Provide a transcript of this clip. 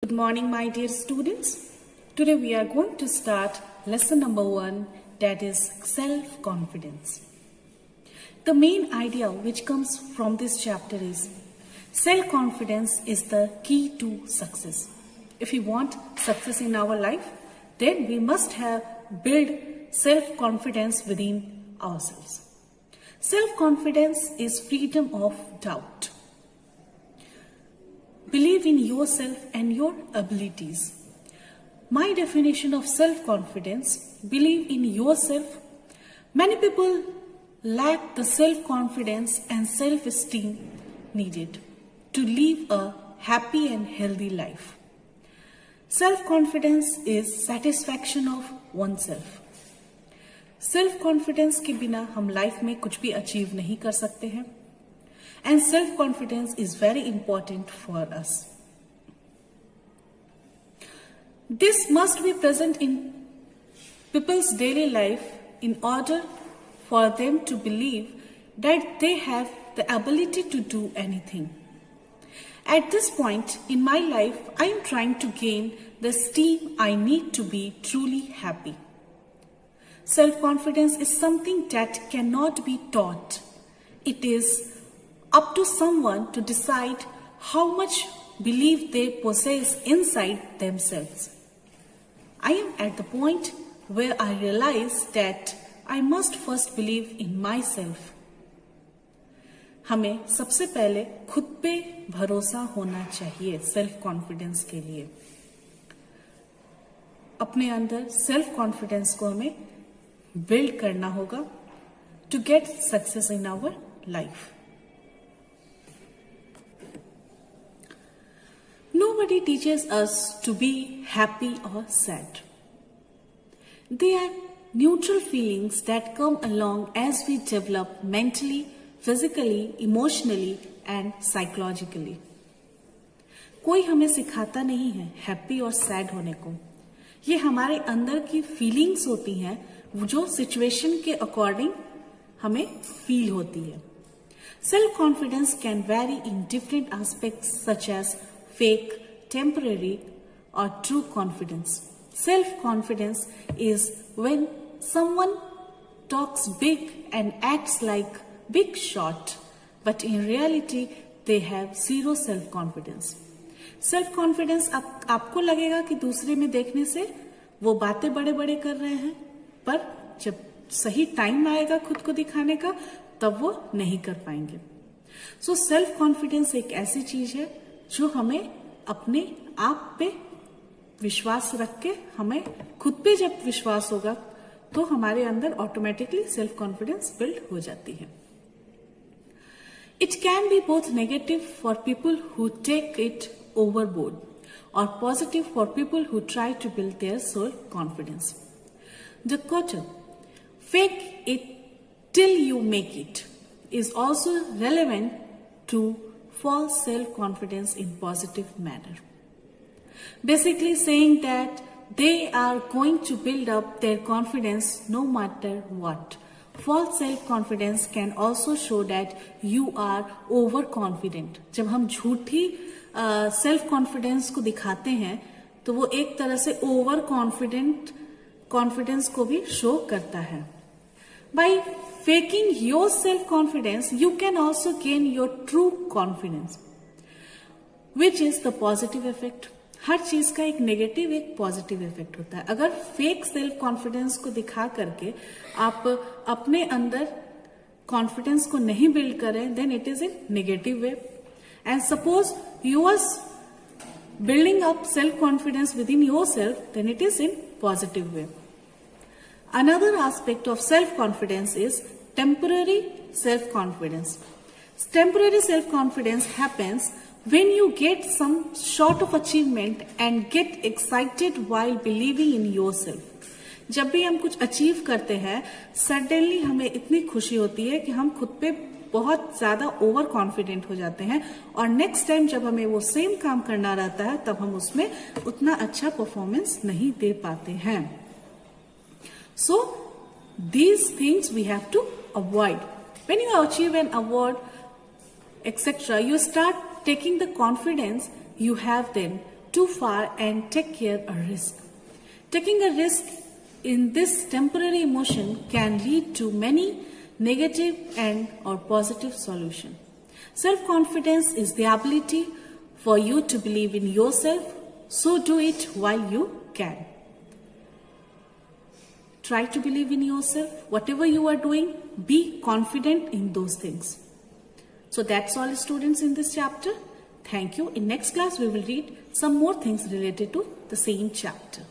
Good morning, my dear students. Today we are going to start lesson number 1, that is self-confidence. The main idea which comes from this chapter is self-confidence is the key to success. If we want success in our life, then we must have build self-confidence within ourselves. Self-confidence is freedom of doubt. Believe in yourself and your abilities. My definition of self-confidence, believe in yourself. Many people lack the self-confidence and self-esteem needed to live a happy and healthy life. Self-confidence is satisfaction of oneself. Self-confidence के बिना हम life में कुछ भी achieve नहीं कर सकते हैं. And self-confidence is very important for us. This must be present in people's daily life in order for them to believe that they have the ability to do anything. At this point in my life, I am trying to gain the esteem I need to be truly happy. Self-confidence is something that cannot be taught. It is up to someone to decide how much belief they possess inside themselves. I am at the point where I realize that I must first believe in myself. हमें सबसे पहले खुद पे भरोसा होना चाहिए self confidence के लिए. अपने अंदर सेल्फ कॉन्फिडेंस को हमें बिल्ड करना होगा to get success in our life. Nobody teaches us to be happy or sad. They are neutral feelings that come along as we develop mentally, physically, emotionally and psychologically. कोई हमें सिखाता नहीं है happy और sad होने को. ये हमारे अंदर की फीलिंग्स होती हैं जो सिचुएशन के अकॉर्डिंग हमें फील होती है. Self confidence can vary in different aspects such as fake, temporary or true confidence. Self-confidence is when someone talks big and acts like big shot, but in reality they have zero self-confidence. Self-confidence आपको लगेगा कि दूसरे में देखने से वो बातें बड़े बड़े कर रहे हैं, पर जब सही टाइम आएगा खुद को दिखाने का तब वो नहीं कर पाएंगे. सो सेल्फ कॉन्फिडेंस एक ऐसी चीज है जो हमें अपने आप पे विश्वास रख के हमें खुद पे जब विश्वास होगा तो हमारे अंदर ऑटोमेटिकली सेल्फ कॉन्फिडेंस बिल्ड हो जाती है. It can be both negative for people who take it overboard और positive for people who try to build their self confidence. The quote fake it till you make it is also relevant to false self-confidence in positive manner. Basically saying that they are going to build up their confidence no matter what. False self-confidence can also show that you are overconfident. जब हम झूठी self confidence को दिखाते हैं तो वो एक तरह से ओवर कॉन्फिडेंस को भी शो करता है. By faking your self-confidence, you can also gain your true confidence, which is the positive effect. हर चीज का एक नेगेटिव एक पॉजिटिव इफेक्ट होता है. अगर फेक सेल्फ कॉन्फिडेंस को दिखा करके आप अपने अंदर कॉन्फिडेंस को नहीं बिल्ड करें, then it is in negative way. And suppose you are building up self confidence with in your self, then it is in positive way. Another aspect of self-confidence is temporary self-confidence. Temporary self-confidence happens when you get some sort of achievement and get excited while believing in yourself. जब भी हम कुछ achieve करते हैं, suddenly हमें इतनी खुशी होती है कि हम खुद पे बहुत ज्यादा ओवर कॉन्फिडेंट हो जाते हैं और नेक्स्ट टाइम जब हमें वो सेम काम करना रहता है तब हम उसमें उतना अच्छा परफॉर्मेंस नहीं दे पाते हैं. So these things we have to avoid. When you achieve an award, etc., you start taking the confidence you have then too far and take a risk. Taking a risk in this temporary emotion can lead to many negative and or positive solution. Self-confidence is the ability for you to believe in yourself, so do it while you can. Try to believe in yourself. Whatever you are doing, be confident in those things. So that's all, students, in this chapter. Thank you. In next class, we will read some more things related to the same chapter.